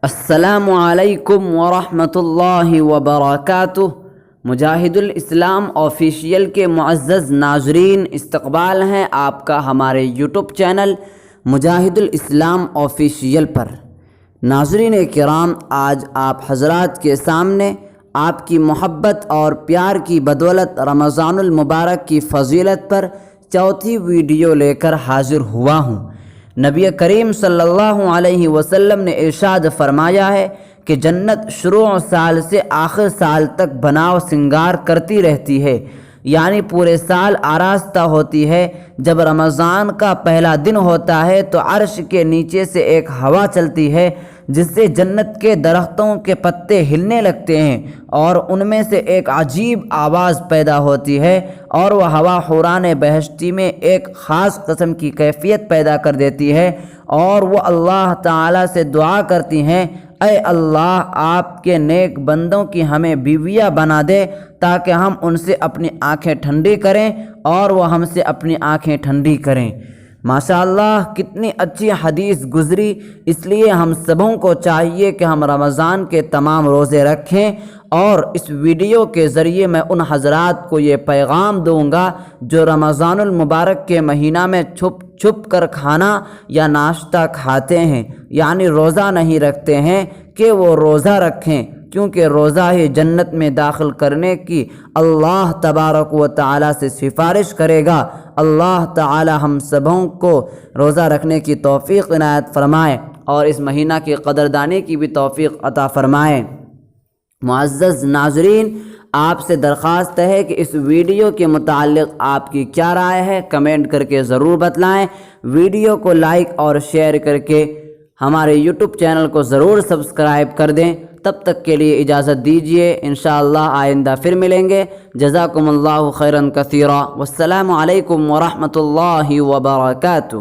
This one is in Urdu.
السلام علیکم ورحمۃ اللہ وبرکاتہ۔ مجاہد الاسلام آفیشیل کے معزز ناظرین، استقبال ہے آپ کا ہمارے یوٹیوب چینل مجاہد الاسلام آفیشیل پر۔ ناظرین کرام، آج آپ حضرات کے سامنے آپ کی محبت اور پیار کی بدولت رمضان المبارک کی فضیلت پر چوتھی ویڈیو لے کر حاضر ہوا ہوں۔ نبی کریم صلی اللہ علیہ وسلم نے ارشاد فرمایا ہے کہ جنت شروع سال سے آخر سال تک بناؤ سنگار کرتی رہتی ہے، یعنی پورے سال آراستہ ہوتی ہے۔ جب رمضان کا پہلا دن ہوتا ہے تو عرش کے نیچے سے ایک ہوا چلتی ہے جس سے جنت کے درختوں کے پتے ہلنے لگتے ہیں اور ان میں سے ایک عجیب آواز پیدا ہوتی ہے، اور وہ ہوا حوران بہشتی میں ایک خاص قسم کی کیفیت پیدا کر دیتی ہے، اور وہ اللہ تعالیٰ سے دعا کرتی ہیں، اے اللہ، آپ کے نیک بندوں کی ہمیں بیویاں بنا دے تاکہ ہم ان سے اپنی آنکھیں ٹھنڈی کریں اور وہ ہم سے اپنی آنکھیں ٹھنڈی کریں۔ ماشاءاللہ، کتنی اچھی حدیث گزری۔ اس لیے ہم سبوں کو چاہیے کہ ہم رمضان کے تمام روزے رکھیں، اور اس ویڈیو کے ذریعے میں ان حضرات کو یہ پیغام دوں گا جو رمضان المبارک کے مہینہ میں چھپ چھپ کر کھانا یا ناشتہ کھاتے ہیں، یعنی روزہ نہیں رکھتے ہیں، کہ وہ روزہ رکھیں، کیونکہ روزہ ہی جنت میں داخل کرنے کی اللہ تبارک و تعالی سے سفارش کرے گا۔ اللہ تعالی ہم سبوں کو روزہ رکھنے کی توفیق عنایت فرمائے اور اس مہینہ کی قدردانی کی بھی توفیق عطا فرمائے۔ معزز ناظرین، آپ سے درخواست ہے کہ اس ویڈیو کے متعلق آپ کی کیا رائے ہے، کمنٹ کر کے ضرور بتلائیں۔ ویڈیو کو لائک اور شیئر کر کے ہمارے یوٹیوب چینل کو ضرور سبسکرائب کر دیں۔ تب تک کے لیے اجازت دیجیے، انشاءاللہ آئندہ پھر ملیں گے۔ جزاکم اللہ خیرا کثیرا، والسلام علیکم ورحمۃ اللہ وبرکاتہ۔